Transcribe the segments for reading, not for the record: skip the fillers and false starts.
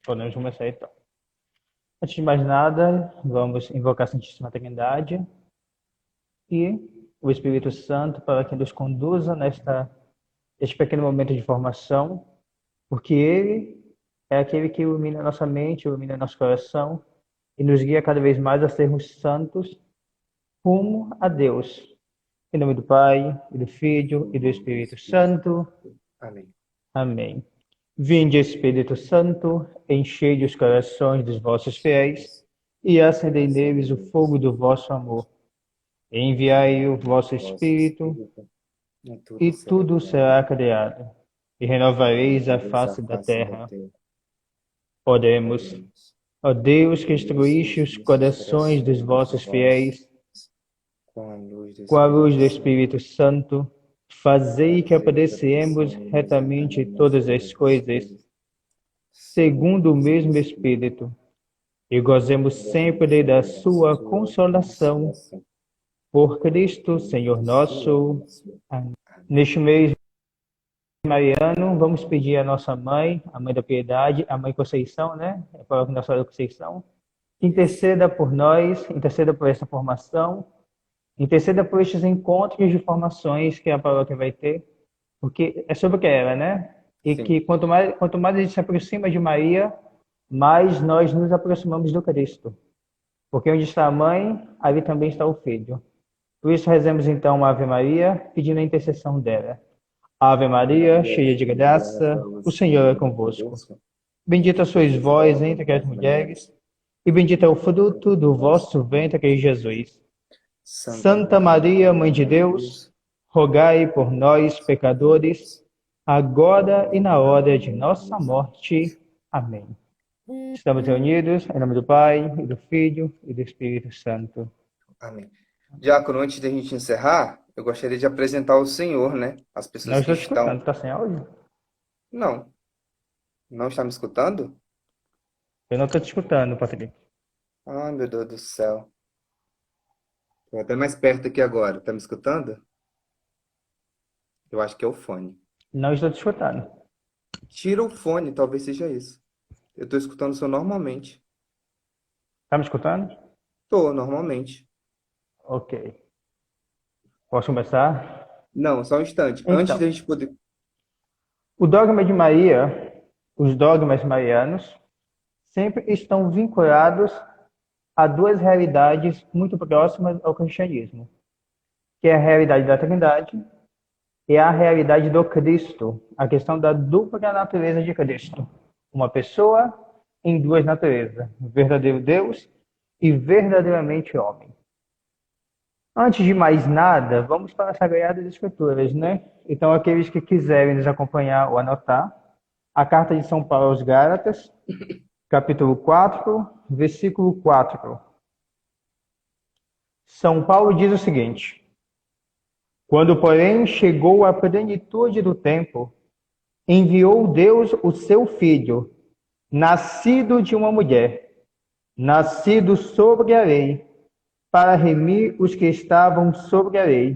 Podemos começar então. Antes de mais nada, vamos invocar a Santíssima Trindade e o Espírito Santo para que nos conduza neste pequeno momento de formação, porque Ele é aquele que ilumina nossa mente, ilumina nosso coração e nos guia cada vez mais a sermos santos rumo a Deus. Em nome do Pai, e do Filho, e do Espírito Santo. Amém. Amém. Vinde, Espírito Santo, enchei os corações dos vossos fiéis e acendei neles o fogo do vosso amor. Enviai o vosso Espírito e tudo será criado, e renovareis a face da terra. Oremos. Ó Deus, que instruíste os corações dos vossos fiéis com a luz do Espírito Santo, fazei que apreciemos retamente todas as coisas, segundo o mesmo Espírito, e gozemos sempre da sua consolação. Por Cristo, Senhor nosso. Amém. Neste mês mariano, vamos pedir à nossa mãe, a Mãe da Piedade, a Mãe Conceição, né? A Nossa Senhora Conceição, que interceda por nós, interceda por essa formação, interceda por estes encontros de formações que a paróquia vai ter, porque é sobre ela, né? E Sim. que quanto mais a gente se aproxima de Maria, mais nós nos aproximamos do Cristo. Porque onde está a mãe, ali também está o filho. Por isso rezemos então uma Ave Maria, pedindo a intercessão dela. Ave Maria, cheia de graça, o Senhor é convosco. Bendita sois vós entre as mulheres, e bendito é o fruto do vosso ventre, Jesus. Santa Maria, Mãe de Deus, rogai por nós, pecadores, agora e na hora de nossa morte. Amém. Estamos reunidos em nome do Pai, e do Filho, e do Espírito Santo. Amém. Diácono, antes de a gente encerrar, eu gostaria de apresentar o Senhor, né? As pessoas Não que estou te estão... escutando, está sem áudio? Não. Não está me escutando? Eu não estou te escutando, Patrick. Ai, meu Deus do céu. Estou até mais perto aqui agora. Tá me escutando? Eu acho que é o fone. Não estou te escutando. Tira o fone, talvez seja isso. Eu estou escutando o senhor normalmente. Está me escutando? Estou, normalmente. Ok. Posso começar? Não, só um instante. Antes Então, da gente poder... o dogma de Maria, os dogmas marianos, sempre estão vinculados a duas realidades muito próximas ao cristianismo, que é a realidade da Trindade e a realidade do Cristo, a questão da dupla natureza de Cristo. Uma pessoa em duas naturezas, verdadeiro Deus e verdadeiramente homem. Antes de mais nada, vamos para as Sagradas Escrituras, né? Então, aqueles que quiserem nos acompanhar ou anotar, a carta de São Paulo aos Gálatas, capítulo 4, versículo 4. São Paulo diz o seguinte: quando, porém, chegou a plenitude do tempo, enviou Deus o seu Filho, nascido de uma mulher, nascido sobre a lei, para remir os que estavam sobre a lei,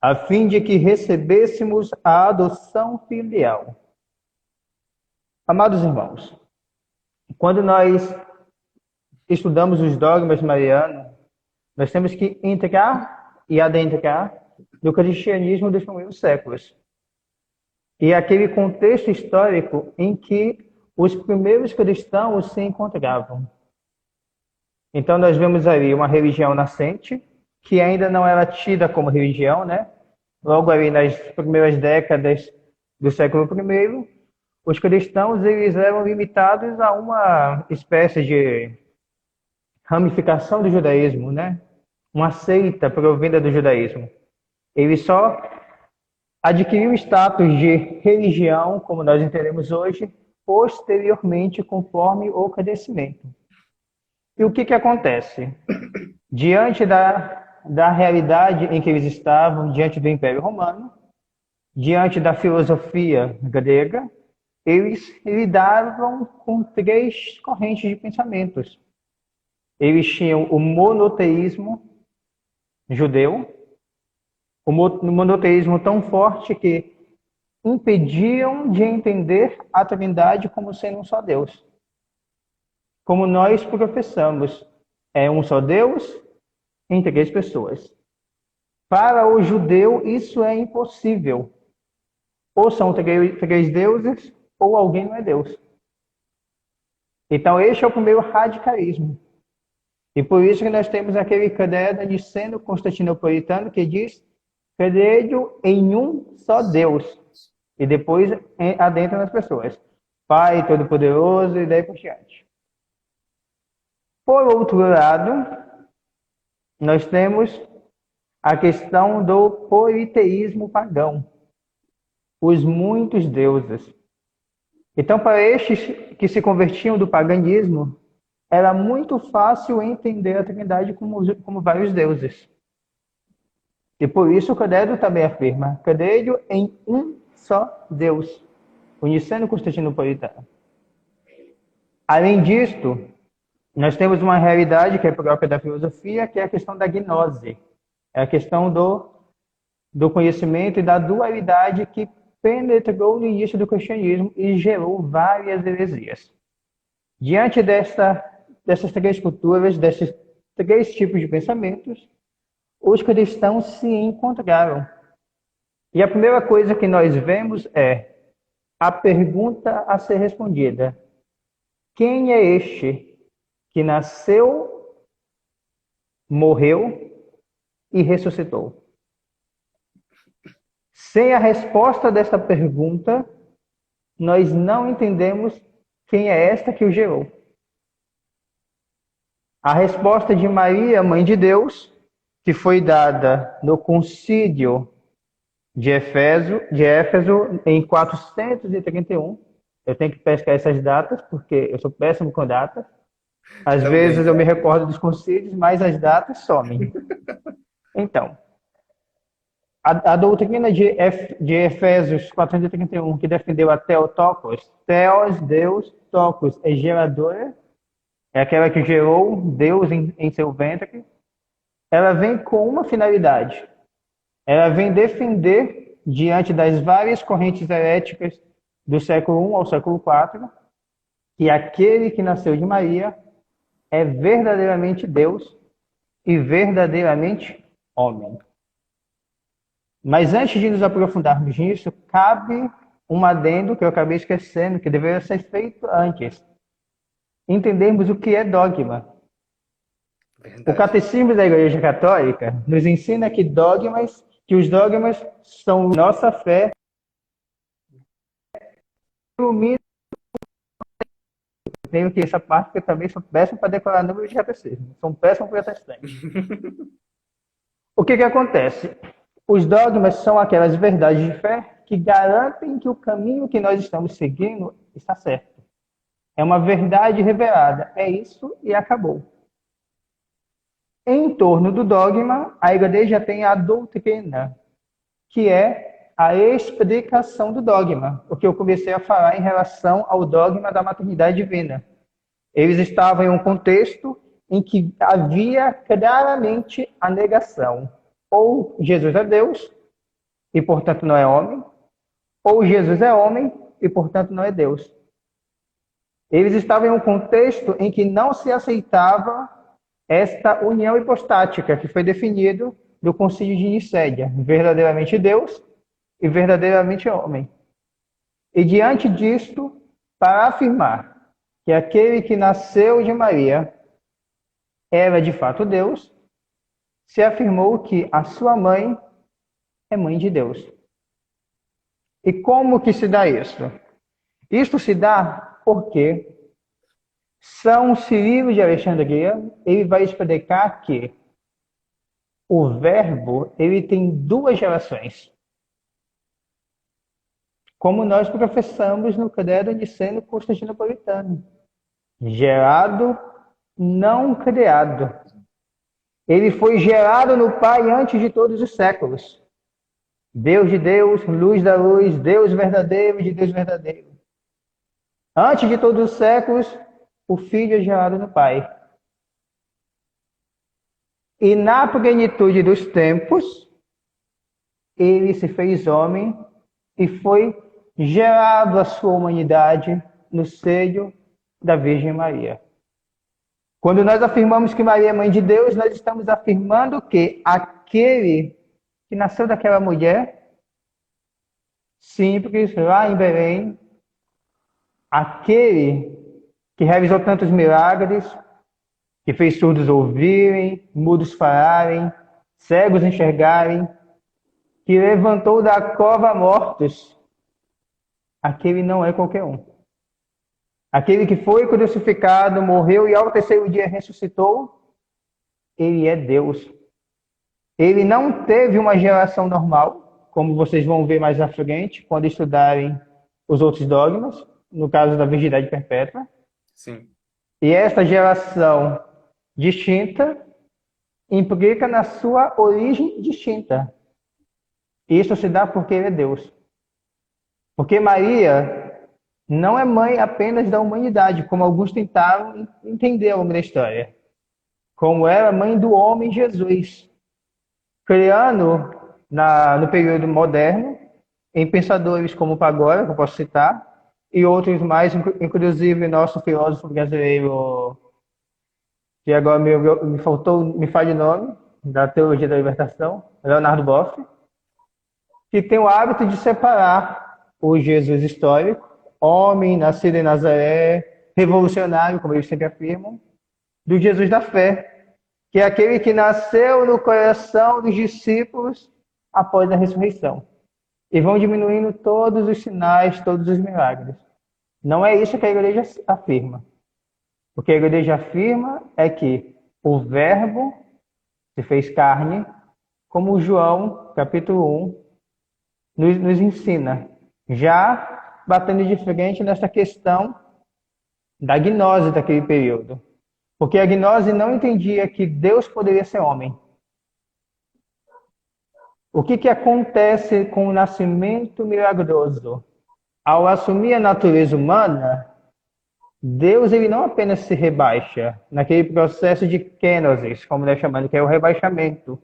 a fim de que recebêssemos a adoção filial. Amados irmãos, quando nós estudamos os dogmas marianos, nós temos que entrar e adentrar no cristianismo dos primeiros séculos. E aquele contexto histórico em que os primeiros cristãos se encontravam. Então, nós vemos ali uma religião nascente, que ainda não era tida como religião, né? Logo ali nas primeiras décadas do século I, os cristãos eles eram limitados a uma espécie de ramificação do judaísmo, né? Uma seita provinda do judaísmo. Eles só adquiriu o status de religião, como nós entendemos hoje, posteriormente, conforme o crescimento. E o que acontece? Diante da realidade em que eles estavam, diante do Império Romano, diante da filosofia grega, eles lidavam com três correntes de pensamentos. Eles tinham o monoteísmo judeu, o monoteísmo tão forte que impediam de entender a Trindade como sendo um só Deus. como nós professamos. É um só Deus em três pessoas. Para o judeu, isso é impossível. Ou são três deuses, ou alguém não é Deus. Então, este é o primeiro radicalismo. E por isso que nós temos aquele credo niceno-constantinopolitano que diz: credo em um só Deus. E depois adentra nas pessoas. Pai Todo-Poderoso e daí por diante. Por outro lado, nós temos a questão do politeísmo pagão. Os muitos deuses. Então, para estes que se convertiam do paganismo, era muito fácil entender a Trindade como vários deuses. E por isso o credo também afirma: credo em um só Deus, o niceno-constantinopolitano. Além disto, nós temos uma realidade que é própria da filosofia, que é a questão da gnose. É a questão do conhecimento e da dualidade que penetrou no início do cristianismo e gerou várias heresias. Diante dessas três culturas, desses três tipos de pensamentos, os cristãos se encontraram. E a primeira coisa que nós vemos é a pergunta a ser respondida: quem é este que nasceu, morreu e ressuscitou? Sem a resposta dessa pergunta, nós não entendemos quem é esta que o gerou. A resposta de Maria, Mãe de Deus, que foi dada no concílio de Éfeso em 431. Eu tenho que pescar essas datas, porque eu sou péssimo com datas. Às vezes eu me recordo dos concílios, mas as datas somem. Então, a doutrina de Efésios 431, que defendeu a Theotokos, Theos, Deus, Tokos é geradora, é aquela que gerou Deus em seu ventre, ela vem com uma finalidade. Ela vem defender, diante das várias correntes heréticas do século I ao século IV, que aquele que nasceu de Maria é verdadeiramente Deus e verdadeiramente homem. Mas antes de nos aprofundarmos nisso, cabe um adendo que eu acabei esquecendo, que deveria ser feito antes. Entendermos o que é dogma. Verdade. O Catecismo da Igreja Católica nos ensina que os dogmas são nossa fé. Tenho que essa parte que eu também sou péssimo para decorar número de catecismo. Sou um péssimo protestante. O que acontece? Os dogmas são aquelas verdades de fé que garantem que o caminho que nós estamos seguindo está certo. É uma verdade revelada. É isso e acabou. Em torno do dogma, a igreja tem a doutrina, que é a explicação do dogma, o que eu comecei a falar em relação ao dogma da maternidade divina. Eles estavam em um contexto em que havia claramente a negação. Ou Jesus é Deus, e portanto não é homem, ou Jesus é homem, e portanto não é Deus. Eles estavam em um contexto em que não se aceitava esta união hipostática que foi definido no Concílio de Nicéia, verdadeiramente Deus e verdadeiramente homem. E diante disto, para afirmar que aquele que nasceu de Maria era de fato Deus, se afirmou que a sua mãe é mãe de Deus. E como que se dá isso? Isto se dá porque São Cirilo de Alexandria, ele vai explicar que o verbo, ele tem duas gerações. Como nós professamos no credo niceno-constantinopolitano. Gerado, não criado. Ele foi gerado no Pai antes de todos os séculos. Deus de Deus, luz da luz, Deus verdadeiro de Deus verdadeiro. Antes de todos os séculos, o Filho é gerado no Pai. E na plenitude dos tempos, ele se fez homem e foi gerado a sua humanidade no seio da Virgem Maria. Quando nós afirmamos que Maria é mãe de Deus, nós estamos afirmando que aquele que nasceu daquela mulher simples, lá em Belém, aquele que realizou tantos milagres, que fez surdos ouvirem, mudos falarem, cegos enxergarem, que levantou da cova mortos, aquele não é qualquer um. Aquele que foi crucificado, morreu e ao terceiro dia ressuscitou, ele é Deus. Ele não teve uma geração normal, como vocês vão ver mais à frente, quando estudarem os outros dogmas, no caso da virgindade perpétua. Sim. E esta geração distinta implica na sua origem distinta. Isso se dá porque ele é Deus. Porque Maria não é mãe apenas da humanidade, como alguns tentaram entender ao longo da história. Como era mãe do homem Jesus. Criando no período moderno, em pensadores como Pagora, que eu posso citar, e outros mais, inclusive nosso filósofo brasileiro, que agora me faz de nome, da Teologia da Libertação, Leonardo Boff, que tem o hábito de separar o Jesus histórico, homem, nascido em Nazaré, revolucionário, como eles sempre afirmam, do Jesus da fé, que é aquele que nasceu no coração dos discípulos após a ressurreição. E vão diminuindo todos os sinais, todos os milagres. Não é isso que a igreja afirma. O que a igreja afirma é que o Verbo se fez carne, como João, capítulo 1, nos ensina, já batendo de frente nessa questão da gnose daquele período. Porque a gnose não entendia que Deus poderia ser homem. O que acontece com o nascimento milagroso? Ao assumir a natureza humana, Deus ele não apenas se rebaixa naquele processo de kenosis, como nós chamamos, que é o rebaixamento,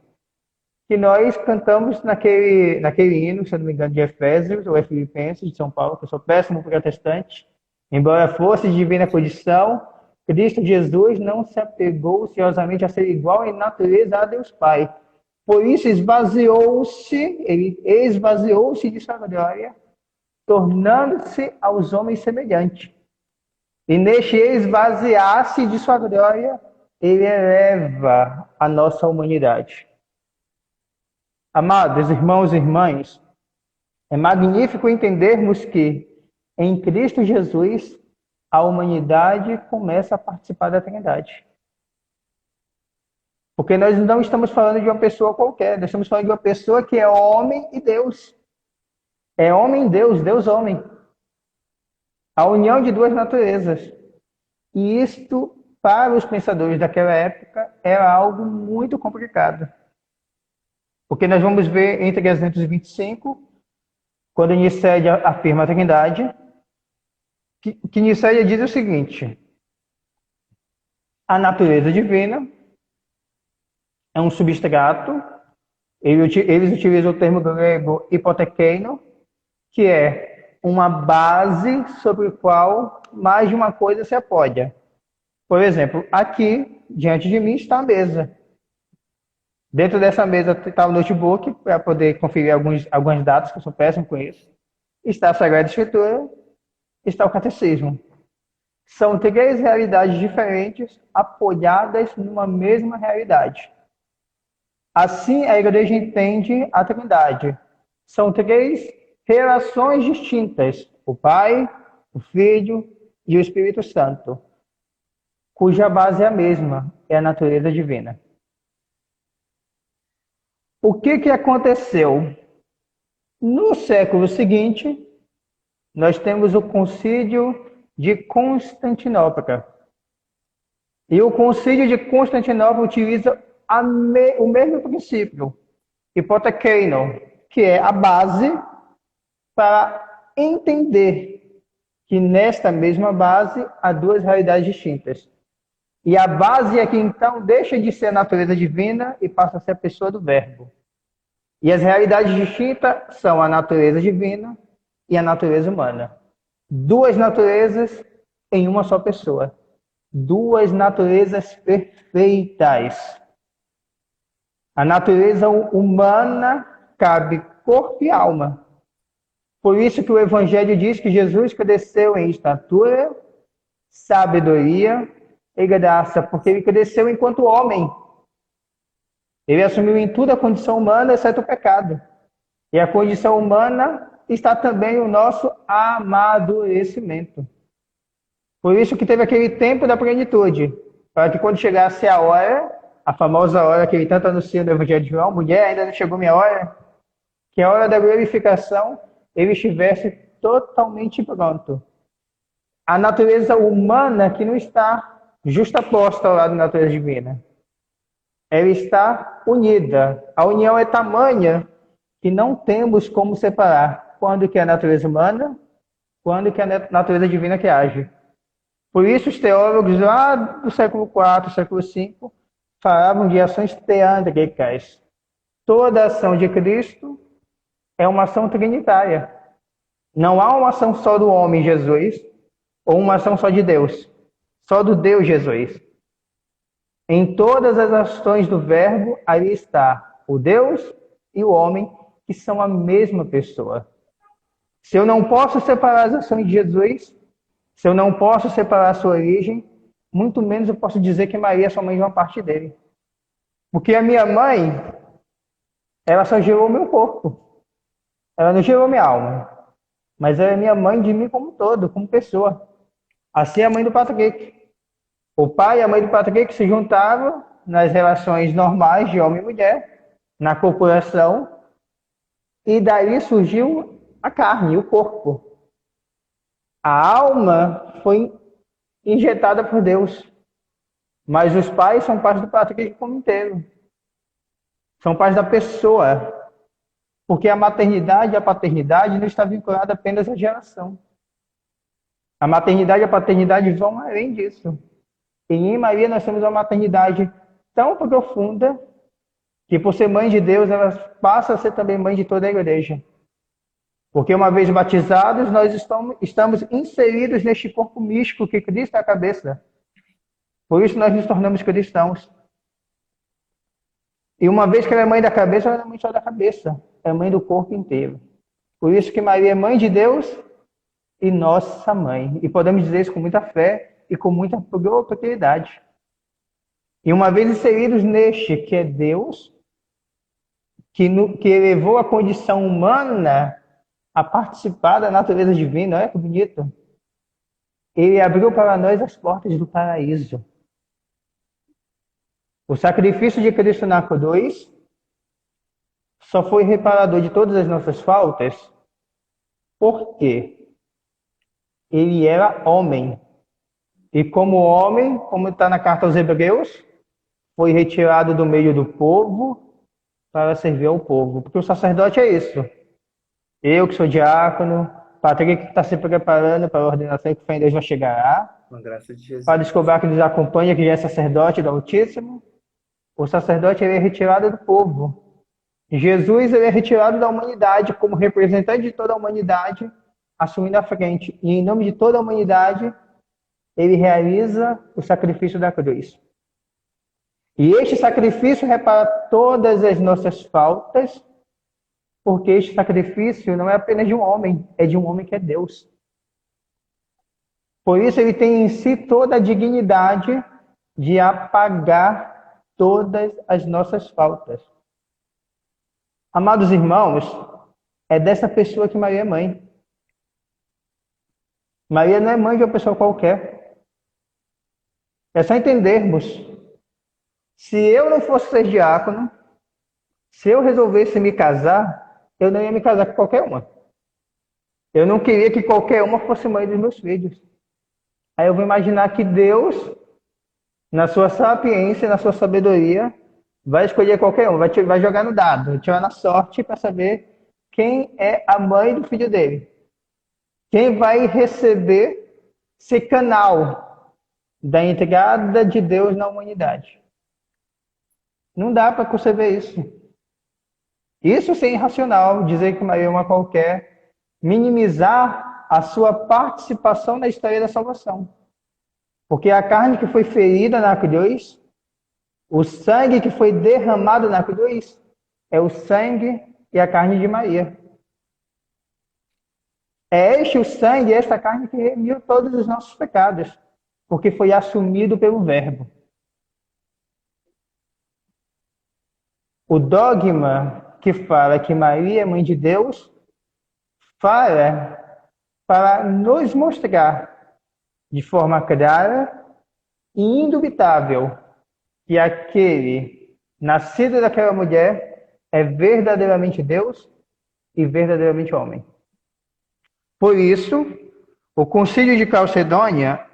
que nós cantamos naquele hino, se eu não me engano, de Efésios ou Filipenses, de São Paulo, que eu sou péssimo protestante, embora fosse de divina condição, Cristo Jesus não se apegou ciosamente a ser igual em natureza a Deus Pai. Por isso ele esvaziou-se de sua glória, tornando-se aos homens semelhante. E neste esvaziar-se de sua glória, ele eleva a nossa humanidade. Amados irmãos e irmãs, é magnífico entendermos que em Cristo Jesus a humanidade começa a participar da Trindade. Porque nós não estamos falando de uma pessoa qualquer, nós estamos falando de uma pessoa que é homem e Deus. É homem e Deus, Deus homem. A união de duas naturezas. E isto, para os pensadores daquela época, era algo muito complicado. Porque nós vamos ver em 325, quando Nicédia afirma a Trindade, que Nicédia diz o seguinte: a natureza divina é um substrato, eles utilizam o termo grego hipotekeino, que é uma base sobre a qual mais de uma coisa se apoia. Por exemplo, aqui, diante de mim, está a mesa. Dentro dessa mesa está o notebook, para poder conferir alguns dados, que eu sou péssimo com isso. Está a Sagrada Escritura, está o Catecismo. São três realidades diferentes, apoiadas numa mesma realidade. Assim, a igreja entende a Trindade. São três relações distintas: o Pai, o Filho e o Espírito Santo, cuja base é a mesma, é a natureza divina. O que aconteceu? No século seguinte, nós temos o Concílio de Constantinopla. E o Concílio de Constantinopla utiliza o mesmo princípio, hipotekeino, que é a base para entender que nesta mesma base há duas realidades distintas. E a base é que então deixa de ser a natureza divina e passa a ser a pessoa do Verbo. E as realidades distintas são a natureza divina e a natureza humana. Duas naturezas em uma só pessoa. duas naturezas perfeitas. A natureza humana cabe corpo e alma. Por isso que o Evangelho diz que Jesus cresceu em estatura, sabedoria e graça, porque ele cresceu enquanto homem. Ele assumiu em tudo a condição humana, exceto o pecado. E a condição humana está também o nosso amadurecimento. Por isso que teve aquele tempo da plenitude, para que quando chegasse a hora, a famosa hora que ele tanto anuncia no Evangelho de João, mulher, ainda não chegou minha hora, que a hora da glorificação ele estivesse totalmente pronto. A natureza humana que não está justaposta ao lado da natureza divina. Ela está unida. A união é tamanha que não temos como separar quando que é a natureza humana, quando que é a natureza divina que age. Por isso os teólogos lá do século IV, século V, falavam de ações teândricas. Toda ação de Cristo é uma ação trinitária. Não há uma ação só do homem Jesus, ou uma ação só de Deus, só do Deus Jesus. Em todas as ações do Verbo, ali está o Deus e o homem, que são a mesma pessoa. Se eu não posso separar as ações de Jesus, se eu não posso separar a sua origem, muito menos eu posso dizer que Maria é somente uma parte dele. Porque a minha mãe, ela só gerou o meu corpo. Ela não gerou minha alma. Mas ela é minha mãe de mim como todo, como pessoa. Assim é a mãe do Patrick. O pai e a mãe do Patrick se juntavam nas relações normais de homem e mulher, na copulação, e daí surgiu a carne, o corpo. A alma foi injetada por Deus, mas os pais são parte do Patrick como inteiro. São parte da pessoa. Porque a maternidade e a paternidade não está vinculada apenas à geração. A maternidade e a paternidade vão além disso. E em Maria nós temos uma maternidade tão profunda que, por ser mãe de Deus, ela passa a ser também mãe de toda a igreja. Porque uma vez batizados, nós estamos inseridos neste corpo místico que Cristo é a cabeça. Por isso nós nos tornamos cristãos. E uma vez que ela é mãe da cabeça, ela não é mãe só da cabeça, é mãe do corpo inteiro. Por isso que Maria é mãe de Deus e nossa mãe. E podemos dizer isso com muita fé e com muita propriedade. E uma vez inseridos neste que é Deus, que elevou a condição humana a participar da natureza divina, olha que bonito. Ele abriu para nós as portas do paraíso. O sacrifício de Cristo na cruz só foi reparador de todas as nossas faltas porque ele era homem. E como homem, como está na carta aos Hebreus, foi retirado do meio do povo para servir ao povo. Porque o sacerdote é isso. Eu que sou diácono, Patrick que está se preparando para a ordenação que fé em Deus vai chegar lá. Com a graça de Jesus. Padre Escobar que nos acompanha, que já é sacerdote do Altíssimo. O sacerdote ele é retirado do povo. Jesus ele é retirado da humanidade como representante de toda a humanidade, assumindo a frente. E em nome de toda a humanidade, ele realiza o sacrifício da cruz. E este sacrifício repara todas as nossas faltas, porque este sacrifício não é apenas de um homem, é de um homem que é Deus. Por isso ele tem em si toda a dignidade de apagar todas as nossas faltas. Amados irmãos, é dessa pessoa que Maria é mãe. Maria não é mãe de uma pessoa qualquer. É só entendermos. Se eu não fosse ser diácono, se eu resolvesse me casar, eu não ia me casar com qualquer uma. Eu não queria que qualquer uma fosse mãe dos meus filhos. Aí eu vou imaginar que Deus, na sua sapiência, na sua sabedoria, vai escolher qualquer um, vai jogar no dado, vai tirar na sorte para saber quem é a mãe do filho dele. Quem vai receber esse canal da entrada de Deus na humanidade. Não dá para conceber isso. Isso sim é irracional, dizer que Maria é uma qualquer, minimizar a sua participação na história da salvação. Porque a carne que foi ferida na cruz, o sangue que foi derramado na cruz, é o sangue e a carne de Maria. É este o sangue, esta carne que remiu todos os nossos pecados, porque foi assumido pelo Verbo. O dogma que fala que Maria é mãe de Deus, fala para nos mostrar de forma clara e indubitável que aquele nascido daquela mulher é verdadeiramente Deus e verdadeiramente homem. Por isso, o Concílio de Calcedônia,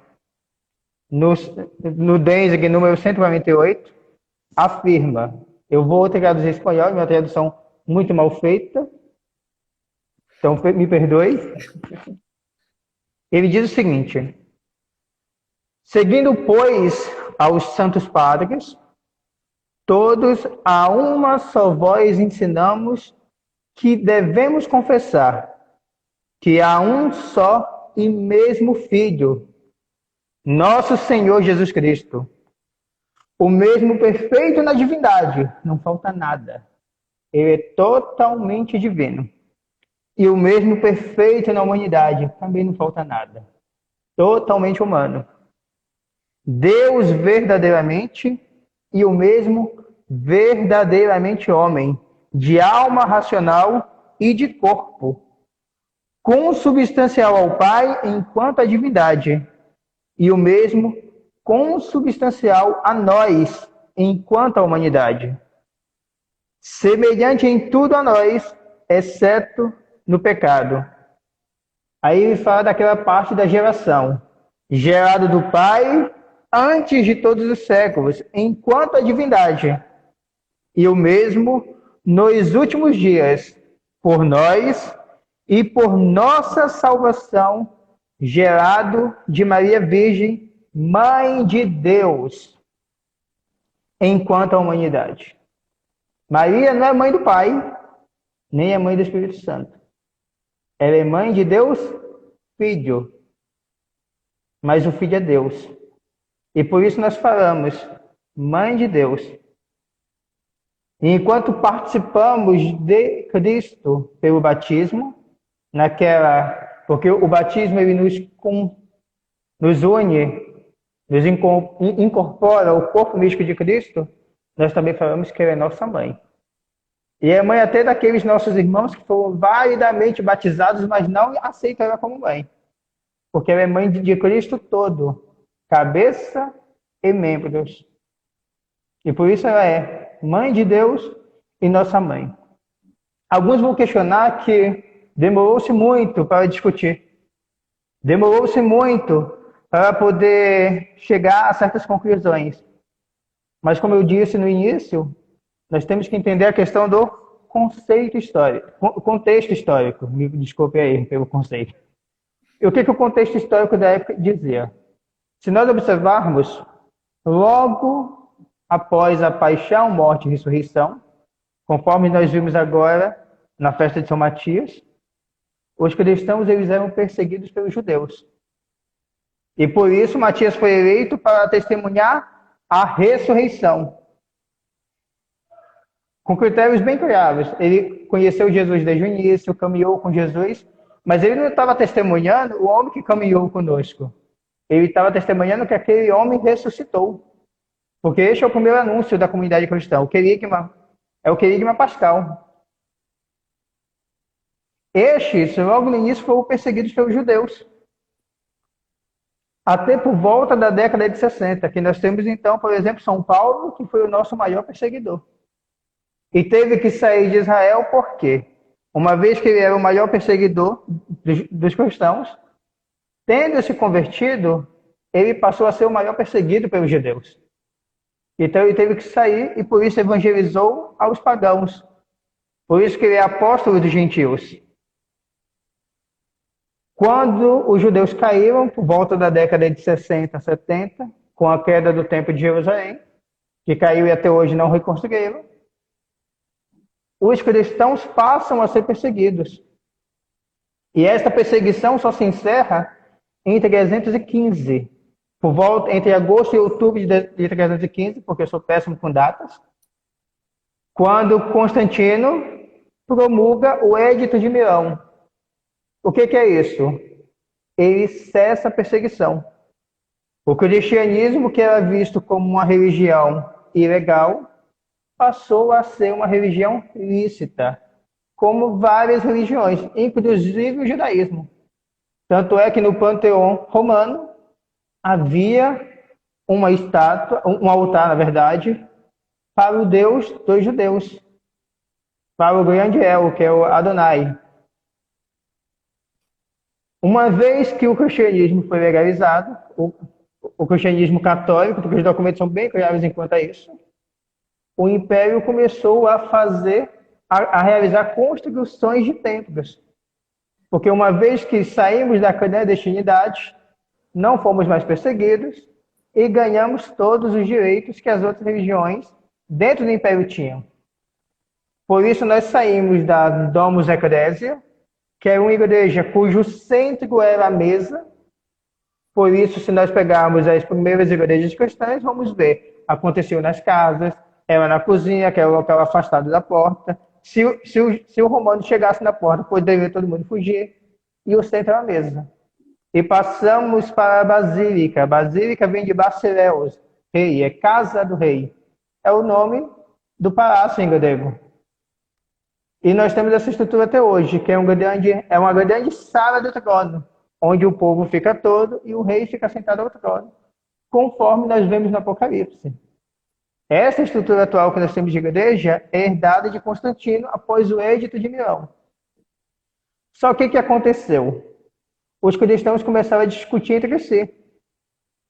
no Denzig número 148, afirma, eu vou traduzir em espanhol, minha tradução muito mal feita, então me perdoe. Ele diz o seguinte: seguindo, pois, aos santos padres, todos a uma só voz ensinamos que devemos confessar que há um só e mesmo Filho, nosso Senhor Jesus Cristo, o mesmo perfeito na divindade, não falta nada. Ele é totalmente divino. E o mesmo perfeito na humanidade, também não falta nada. Totalmente humano. Deus verdadeiramente e o mesmo verdadeiramente homem, de alma racional e de corpo, consubstancial ao Pai enquanto a divindade, e o mesmo consubstancial a nós enquanto a humanidade, semelhante em tudo a nós, exceto no pecado. Aí ele fala daquela parte da geração, gerado do Pai antes de todos os séculos, enquanto a divindade, e o mesmo nos últimos dias, por nós e por nossa salvação, gerado de Maria Virgem, Mãe de Deus, enquanto a humanidade. Maria não é mãe do Pai, nem é mãe do Espírito Santo. Ela é mãe de Deus, Filho. Mas o Filho é Deus. E por isso nós falamos, Mãe de Deus. E enquanto participamos de Cristo pelo batismo, porque o batismo ele nos une, nos incorpora ao corpo místico de Cristo, nós também falamos que ela é nossa mãe. E é mãe até daqueles nossos irmãos que foram validamente batizados, mas não aceitam ela como mãe. Porque ela é mãe de Cristo todo, cabeça e membros. E por isso ela é mãe de Deus e nossa mãe. Alguns vão questionar que demorou-se muito para discutir. Demorou-se muito para poder chegar a certas conclusões. Mas como eu disse no início, nós temos que entender a questão do conceito histórico, contexto histórico. Me desculpe aí pelo conceito. E o que o contexto histórico da época dizia? Se nós observarmos, logo após a paixão, morte e ressurreição, conforme nós vimos agora na festa de São Matias, os cristãos eles eram perseguidos pelos judeus. E por isso Matias foi eleito para testemunhar a ressurreição. Com critérios bem claros. Ele conheceu Jesus desde o início, caminhou com Jesus, mas ele não estava testemunhando o homem que caminhou conosco. Ele estava testemunhando que aquele homem ressuscitou. Porque este é o primeiro anúncio da comunidade cristã. É o querigma pascal. Estes, logo no início, foram perseguidos pelos judeus. Até por volta da década de 60, que nós temos então, por exemplo, São Paulo, que foi o nosso maior perseguidor. E teve que sair de Israel por quê? Uma vez que ele era o maior perseguidor dos cristãos, tendo se convertido, ele passou a ser o maior perseguido pelos judeus. Então ele teve que sair e por isso evangelizou aos pagãos. Por isso que ele é apóstolo dos gentios. Quando os judeus caíram, por volta da década de 60, 70, com a queda do Templo de Jerusalém, que caiu e até hoje não reconstruíram, os cristãos passam a ser perseguidos. E esta perseguição só se encerra em 315, por volta entre agosto e outubro de 315, porque eu sou péssimo com datas, quando Constantino promulga o Edito de Milão. O que é isso? Ele cessa a perseguição. O cristianismo, que era visto como uma religião ilegal, passou a ser uma religião lícita, como várias religiões, inclusive o judaísmo. Tanto é que no panteão romano havia uma estátua, um altar, na verdade, para o Deus dos judeus, para o grande El, que é o Adonai. Uma vez que o cristianismo foi legalizado, o cristianismo católico, porque os documentos são bem claros enquanto a isso, o império começou a realizar construções de templos. Porque uma vez que saímos da clandestinidade, não fomos mais perseguidos e ganhamos todos os direitos que as outras religiões dentro do império tinham. Por isso nós saímos da Domus Ecclesia, que era uma igreja cujo centro era a mesa. Por isso, se nós pegarmos as primeiras igrejas cristãs, vamos ver, aconteceu nas casas, era na cozinha, que era o local afastado da porta. Se o romano chegasse na porta, poderia todo mundo fugir, e o centro era a mesa. E passamos para a basílica. A basílica vem de Basileus, rei, é casa do rei. É o nome do palácio em grego. E nós temos essa estrutura até hoje, que é uma grande sala do trono, onde o povo fica todo e o rei fica sentado ao trono, conforme nós vemos no Apocalipse. Essa estrutura atual que nós temos de igreja é herdada de Constantino após o Edito de Milão. Só que o que aconteceu? Os cristãos começaram a discutir entre si.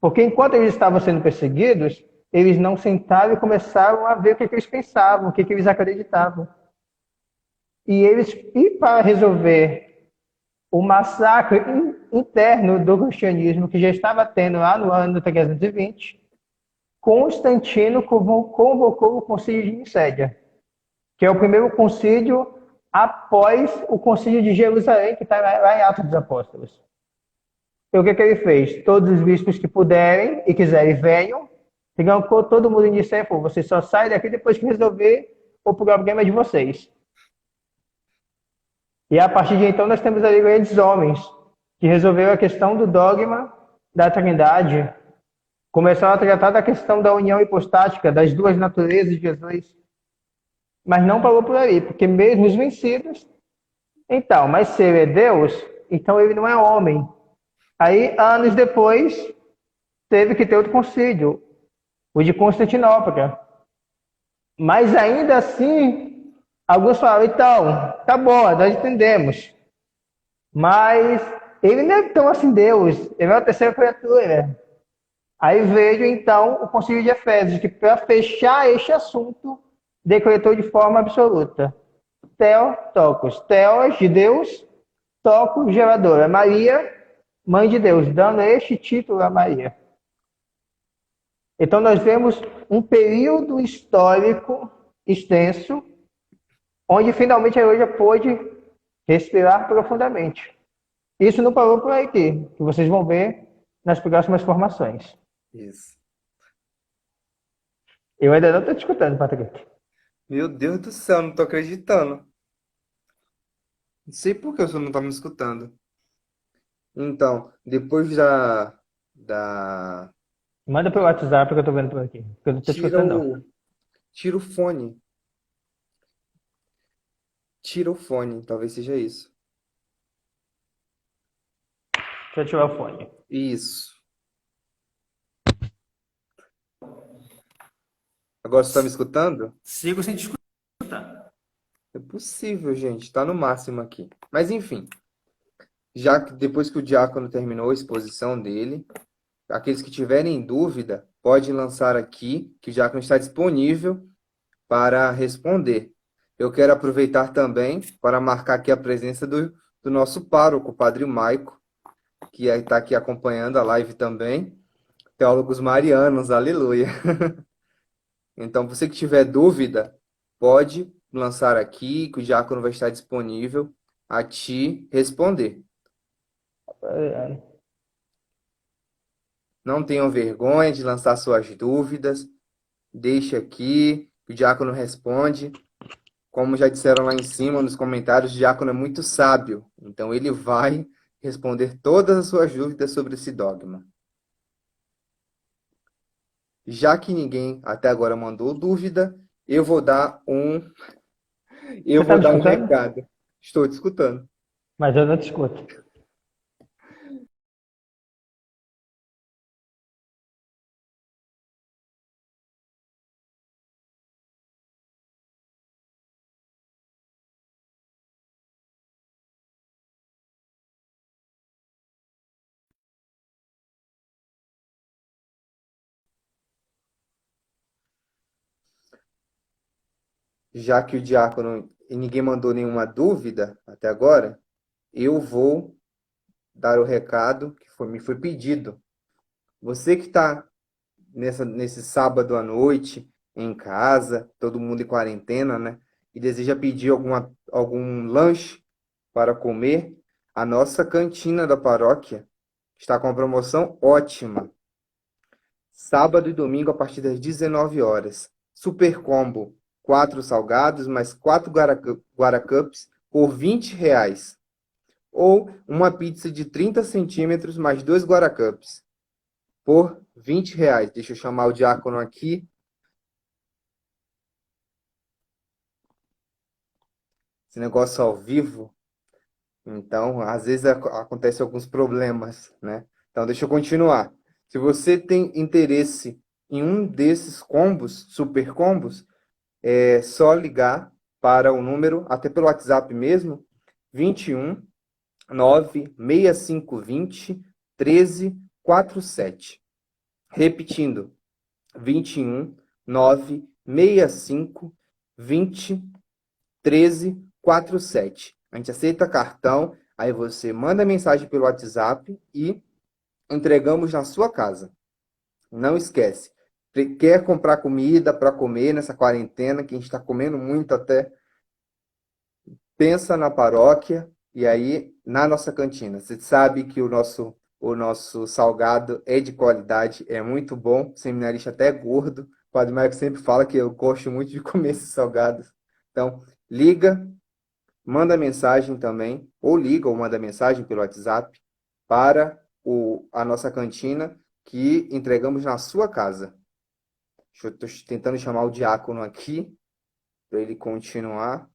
Porque enquanto eles estavam sendo perseguidos, eles não sentaram e começaram a ver o que eles pensavam, o que eles acreditavam. E para resolver o massacre interno do cristianismo que já estava tendo lá no ano 320, Constantino convocou o concílio de Nicéia, que é o primeiro concílio após o concílio de Jerusalém, que está lá em Atos dos Apóstolos. E o que ele fez? Todos os bispos que puderem e quiserem venham, trancou todo mundo em Nicéia, vocês só saem daqui depois que resolver o problema de vocês. E a partir de então nós temos ali grandes homens que resolveram a questão do dogma da Trindade, começaram a tratar da questão da união hipostática, das duas naturezas de Jesus. Mas não parou por aí, porque mesmo os vencidos, então, mas se ele é Deus, então ele não é homem. Aí, anos depois, teve que ter outro concílio, o de Constantinopla. Mas ainda assim, alguns falaram, então, tá bom, nós entendemos. Mas ele não é tão assim Deus, ele é a terceira criatura. Aí veio, então, o concílio de Efésios, que para fechar este assunto, decretou de forma absoluta. Theotokos, Theos, de Deus, Tocos, geradora. Maria, mãe de Deus, dando este título a Maria. Então nós vemos um período histórico extenso, onde finalmente a igreja pôde respirar profundamente. Isso não parou por aqui, que vocês vão ver nas próximas formações. Isso. Eu ainda não estou te escutando, Patrick. Meu Deus do céu, não tô acreditando. Não sei por que você não tá me escutando. Então, depois da... Manda pelo WhatsApp que eu estou vendo por aqui. Porque eu não estou te Tira escutando, não. tira o fone. Tira o fone, talvez seja isso. Deixa eu tirar o fone. Isso. Agora você tá me escutando? Sigo sem te escutar. É possível, gente. Tá no máximo aqui. Mas enfim, já que depois que o diácono terminou a exposição dele, aqueles que tiverem dúvida, pode lançar aqui, que o diácono está disponível para responder. Eu quero aproveitar também para marcar aqui a presença do nosso pároco, o Padre Maico, que está aqui acompanhando a live também. Teólogos marianos, aleluia. Então, você que tiver dúvida, pode lançar aqui, que o diácono vai estar disponível a te responder. Não tenham vergonha de lançar suas dúvidas. Deixe aqui, o diácono responde. Como já disseram lá em cima nos comentários, o diácono é muito sábio. Então ele vai responder todas as suas dúvidas sobre esse dogma. Já que ninguém até agora mandou dúvida, eu vou dar um, eu Você está vou me dar um escutando? recado. Estou te escutando. Mas eu não te escuto. Já que o diácono e ninguém mandou nenhuma dúvida até agora, eu vou dar o recado que me foi pedido. Você que está nesse sábado à noite em casa, todo mundo em quarentena, né? E deseja pedir algum lanche para comer, a nossa cantina da paróquia está com uma promoção ótima. Sábado e domingo a partir das 19 horas. Super combo, 4 salgados mais 4 Guaracups por R$ 20. Ou uma pizza de 30 centímetros mais 2 Guaracups por R$ 20. Deixa eu chamar o diácono aqui. Esse negócio ao vivo, então, às vezes acontece alguns problemas, né? Então, deixa eu continuar. Se você tem interesse em um desses combos, super combos, é só ligar para o número, até pelo WhatsApp mesmo, 21 96520 1347. Repetindo, 21 96520 1347. A gente aceita cartão, aí você manda mensagem pelo WhatsApp e entregamos na sua casa. Não esquece. Quer comprar comida para comer nessa quarentena, que a gente está comendo muito até, pensa na paróquia e aí na nossa cantina. Você sabe que o nosso salgado é de qualidade, é muito bom. O seminarista até é gordo. O Padre Marco sempre fala que eu gosto muito de comer esses salgados. Então, liga, manda mensagem também, ou liga ou manda mensagem pelo WhatsApp para a nossa cantina que entregamos na sua casa. Estou tentando chamar o diácono aqui para ele continuar.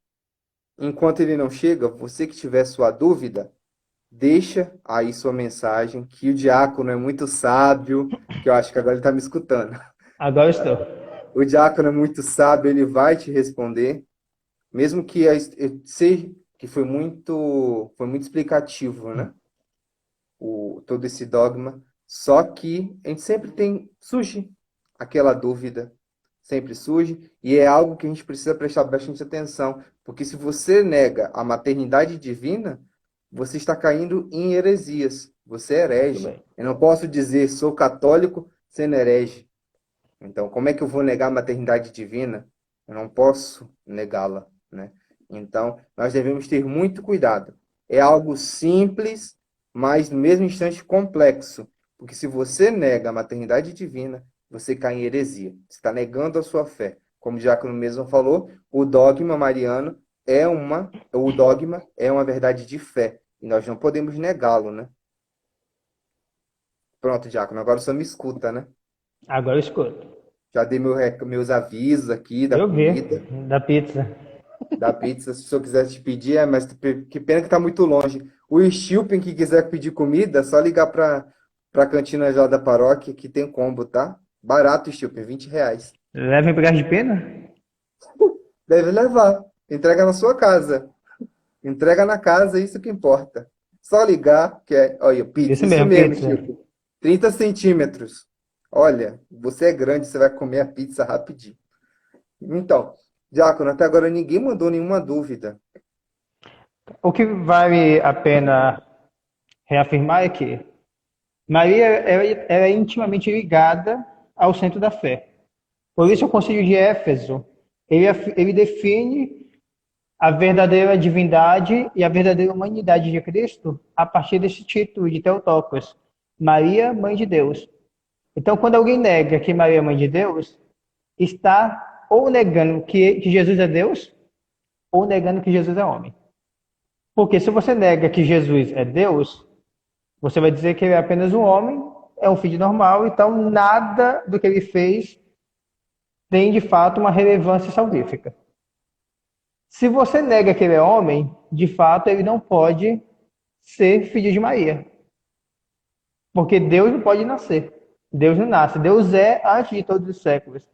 Enquanto ele não chega, você que tiver sua dúvida, deixa aí sua mensagem, que o diácono é muito sábio, que eu acho que agora ele está me escutando. Agora estou. O diácono é muito sábio, ele vai te responder, mesmo que eu sei que foi muito explicativo, né? Todo esse dogma. Só que a gente sempre surge aquela dúvida, sempre surge, e é algo que a gente precisa prestar bastante atenção, porque se você nega a maternidade divina, você está caindo em heresias, você é Muito herege. bem. Eu não posso dizer sou católico sendo herege. Então, como é que eu vou negar a maternidade divina? Eu não posso negá-la, né? Então, nós devemos ter muito cuidado. É algo simples, mas no mesmo instante complexo. Porque se você nega a maternidade divina, você cai em heresia. Você está negando a sua fé. Como o diácono mesmo falou, o dogma mariano o dogma é uma verdade de fé. E nós não podemos negá-lo, né? Pronto, diácono, agora só me escuta, né? Agora eu escuto. Já dei meus avisos aqui da Eu vi, comida, da pizza. da pizza. Se o senhor quiser te pedir, mas que pena que está muito longe. O Stilpen que quiser pedir comida, é só ligar para a cantina já da paróquia, que tem combo, tá? Barato, Stilpen, R$ 20. Leva em pegar de pena? Deve levar. Entrega na sua casa. Entrega na casa, isso que importa. Só ligar, que é. Olha, pizza, Isso isso mesmo, mesmo, pizza. Stilpen. 30 centímetros. Olha, você é grande, você vai comer a pizza rapidinho. Então, Diácono, até agora ninguém mandou nenhuma dúvida. O que vale a pena reafirmar é que Maria era intimamente ligada ao centro da fé. Por isso, o Concílio de Éfeso, ele define a verdadeira divindade e a verdadeira humanidade de Cristo a partir desse título de Theotokos, Maria, Mãe de Deus. Então, quando alguém nega que Maria é mãe de Deus, está ou negando que Jesus é Deus, ou negando que Jesus é homem. Porque se você nega que Jesus é Deus, você vai dizer que ele é apenas um homem, é um filho normal, então nada do que ele fez tem de fato uma relevância salvífica. Se você nega que ele é homem, de fato ele não pode ser filho de Maria. Porque Deus não pode nascer. Deus não nasce. Deus é antes de todos os séculos.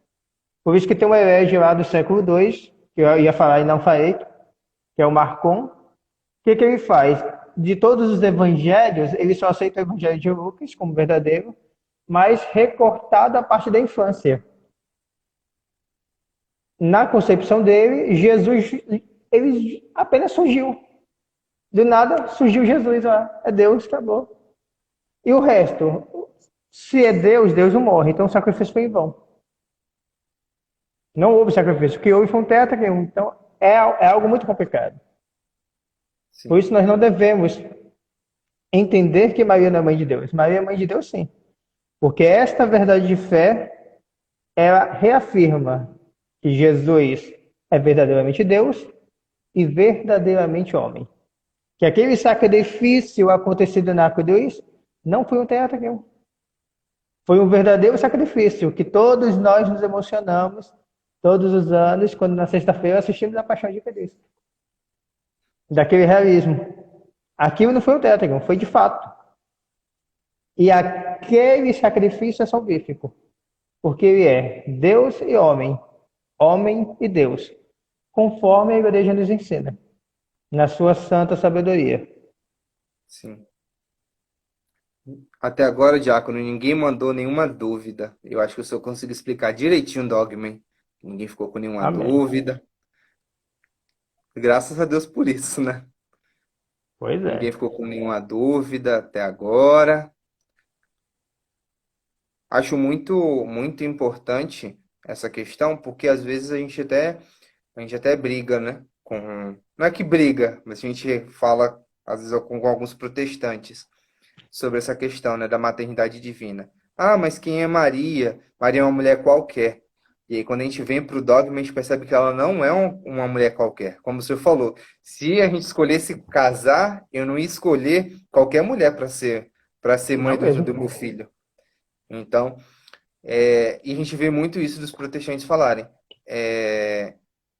Por isso que tem um herege lá do século II, que eu ia falar e não falei, que é o Marcon. O que ele faz? De todos os evangelhos, ele só aceita o evangelho de Lucas como verdadeiro, mas recortado a parte da infância. Na concepção dele, Jesus ele apenas surgiu. Do nada surgiu Jesus lá. É Deus, acabou. E o resto? Se é Deus, Deus não morre. Então o sacrifício foi em vão. Não houve sacrifício. O que houve foi um tetragrama. Então é algo muito complicado. Por Sim, isso nós não devemos entender que Maria não é mãe de Deus. Maria é mãe de Deus, sim. Porque esta verdade de fé, ela reafirma que Jesus é verdadeiramente Deus e verdadeiramente homem. Que aquele sacrifício acontecido na cruz não foi um teatro, foi um verdadeiro sacrifício que todos nós nos emocionamos todos os anos quando na sexta-feira assistimos a Paixão de Cristo. Daquele realismo. Aquilo não foi um teatro, foi de fato. E aquele sacrifício é salvífico, porque ele é Deus e homem, homem e Deus, conforme a igreja nos ensina, na sua santa sabedoria. sim. Até agora, Diácono, ninguém mandou nenhuma dúvida. Eu acho que o senhor conseguiu explicar direitinho o dogma, hein? Ninguém ficou com nenhuma Amém. dúvida. Graças a Deus por isso, né? Pois Ninguém é. ficou com nenhuma dúvida até agora. Acho muito importante essa questão, porque às vezes a gente até briga, né? Não é que briga, mas a gente fala às vezes com alguns protestantes sobre essa questão, né, da maternidade divina. Ah, mas quem é Maria? Maria é uma mulher qualquer. E aí, quando a gente vem para o dogma, a gente percebe que ela não é uma mulher qualquer. Como o senhor falou, se a gente escolhesse casar, eu não ia escolher qualquer mulher para ser Não mãe do mesmo. meu filho. Então, e a gente vê muito isso dos protestantes falarem. É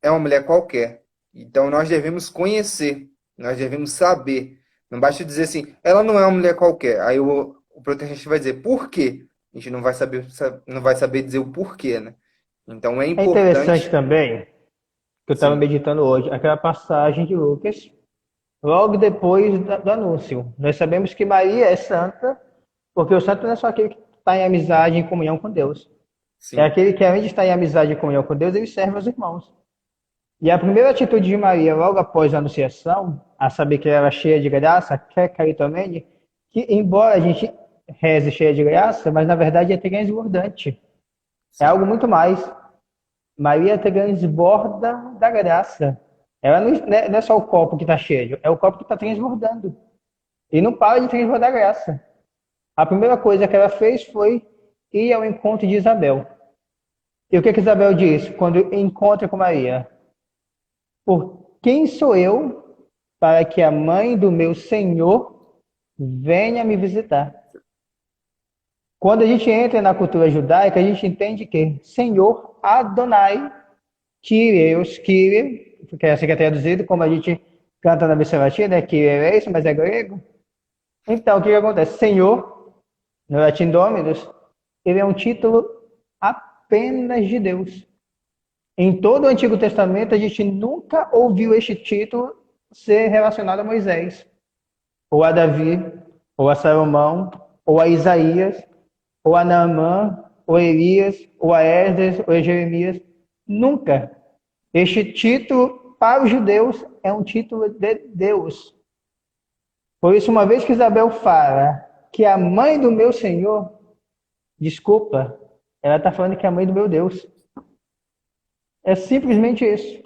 uma mulher qualquer. Então, nós devemos conhecer, nós devemos saber. Não basta dizer assim, ela não é uma mulher qualquer. Aí o protestante vai dizer, por quê? A gente não vai saber dizer o porquê, né? Então, é É interessante importante, também, que eu estava sim, meditando hoje, aquela passagem de Lucas, logo depois do anúncio. Nós sabemos que Maria é santa, porque o santo não é só aquele que está em amizade e em comunhão com Deus. É sim, aquele que, além de estar em amizade e comunhão com Deus, ele serve aos irmãos. E a primeira atitude de Maria, logo após a anunciação, a saber que ela era cheia de graça, quer caritamente, que embora a gente reze cheia de graça, mas na verdade é transbordante. É sim, algo muito mais. Maria transborda da graça. Ela não é só o copo que está cheio, é o copo que está transbordando. E não para de transbordar graça. A primeira coisa que ela fez foi ir ao encontro de Isabel. E o que Isabel disse quando encontra com Maria? Por quem sou eu para que a mãe do meu Senhor venha me visitar? Quando a gente entra na cultura judaica, a gente entende que Senhor Adonai, Kyrios, Kyrie, que é assim que é traduzido, como a gente canta na missa latina, é Kyrie, mas é grego. Então, o que acontece? Senhor, no latim Dominus, ele é um título apenas de Deus. Em todo o Antigo Testamento, a gente nunca ouviu este título ser relacionado a Moisés, ou a Davi, ou a Salomão, ou a Isaías, ou a Naamã, ou a Elias, ou a Esdras, ou a Jeremias. Nunca. Este título, para os judeus, é um título de Deus. Por isso, uma vez que Isabel fala que a mãe do meu Senhor, desculpa, ela está falando que é a mãe do meu Deus. É simplesmente isso.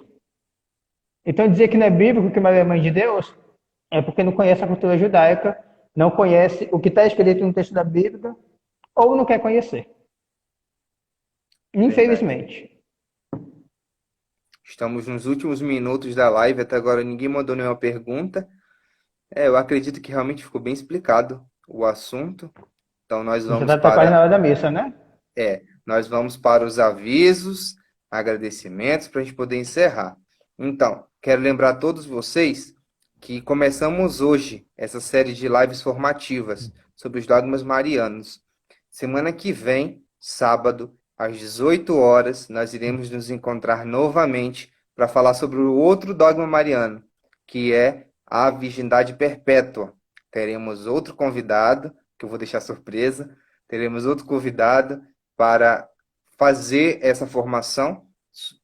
Então, dizer que não é bíblico que Maria é mãe de Deus é porque não conhece a cultura judaica, não conhece o que está escrito no texto da Bíblia ou não quer conhecer. Verdade. Infelizmente. Estamos nos últimos minutos da live, até agora ninguém mandou nenhuma pergunta. Eu acredito que realmente ficou bem explicado o assunto. Então Já está quase na hora da missa, né? nós vamos para os avisos, agradecimentos para a gente poder encerrar. Então, quero lembrar a todos vocês que começamos hoje essa série de lives formativas sobre os dogmas marianos. Semana que vem, sábado, às 18 horas, nós iremos nos encontrar novamente para falar sobre o outro dogma mariano, que é a virgindade perpétua. Teremos outro convidado, que eu vou deixar surpresa, teremos outro convidado para fazer essa formação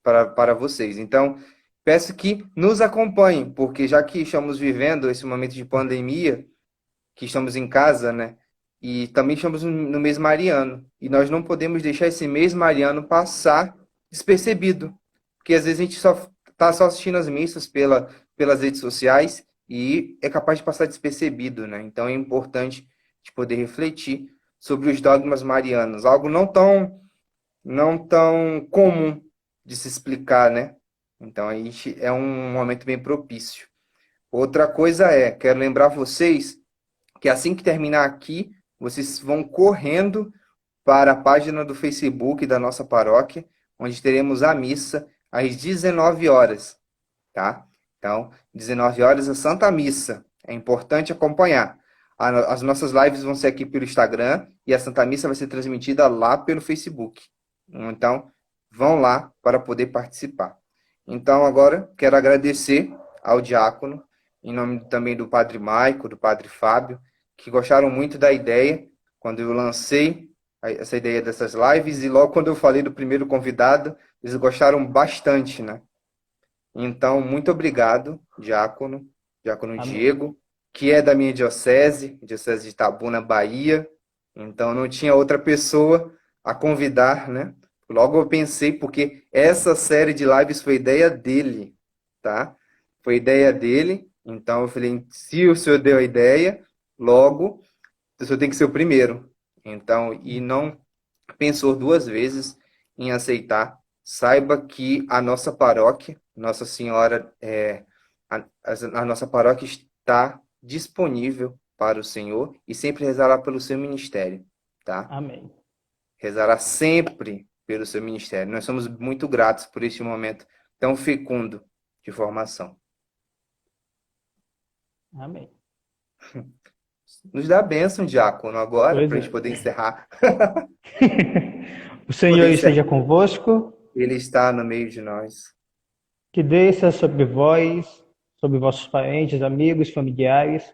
para vocês. Então, peço que nos acompanhem, porque já que estamos vivendo esse momento de pandemia, que estamos em casa, né? E também estamos no mês mariano. E nós não podemos deixar esse mês mariano passar despercebido. Porque às vezes a gente só assistindo as missas pelas redes sociais e é capaz de passar despercebido, né? Então é importante de poder refletir sobre os dogmas marianos. Algo não tão comum de se explicar, né? Então é um momento bem propício. Outra coisa quero lembrar vocês que assim que terminar aqui, vocês vão correndo para a página do Facebook da nossa paróquia, onde teremos a missa às 19 horas, tá? Então, 19 horas a Santa Missa. É importante acompanhar. As nossas lives vão ser aqui pelo Instagram e a Santa Missa vai ser transmitida lá pelo Facebook. Então, vão lá para poder participar. Então, agora, quero agradecer ao diácono, em nome também do Padre Maico, do Padre Fábio, que gostaram muito da ideia, quando eu lancei essa ideia dessas lives, e logo quando eu falei do primeiro convidado, eles gostaram bastante, né? Então, muito obrigado, diácono Amém. Diego, que é da minha diocese de Itabuna, Bahia. Então, não tinha outra pessoa a convidar, né? Logo eu pensei, porque essa série de lives foi ideia dele, tá? Foi ideia dele. Então, eu falei, se o senhor deu a ideia, logo, o senhor tem que ser o primeiro. Então, e não pensou duas vezes em aceitar. Saiba que a nossa paróquia, Nossa Senhora, a nossa paróquia está disponível para o Senhor e sempre rezará pelo seu ministério, tá? Amém. Rezará sempre pelo seu ministério. Nós somos muito gratos por este momento tão fecundo de formação. Amém. Nos dá a bênção, diácono, agora, Pois para a gente é. poder encerrar. O Poder Senhor encerrar. esteja convosco, Ele está no meio de nós. que desça sobre vós, sobre vossos parentes, amigos, familiares,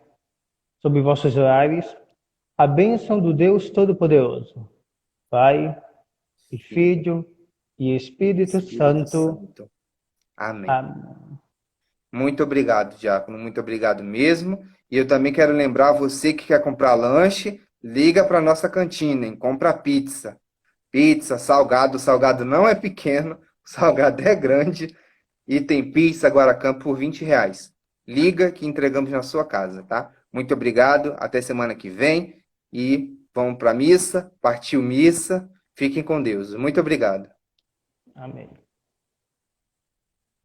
sobre vossos lares, a bênção do Deus Todo-Poderoso, Pai e Filho e E Espírito Espírito Santo. Santo. Amém. Amém. Muito obrigado, diácono. Muito obrigado mesmo. E eu também quero lembrar você que quer comprar lanche, liga para a nossa cantina, hein? Compra pizza. Pizza, salgado. O salgado não é pequeno, o salgado é grande. E tem pizza Guaracamp por R$ 20. Liga que entregamos na sua casa, tá? Muito obrigado. Até semana que vem. E vamos para a missa. Partiu missa. Fiquem com Deus. Muito obrigado. Amém.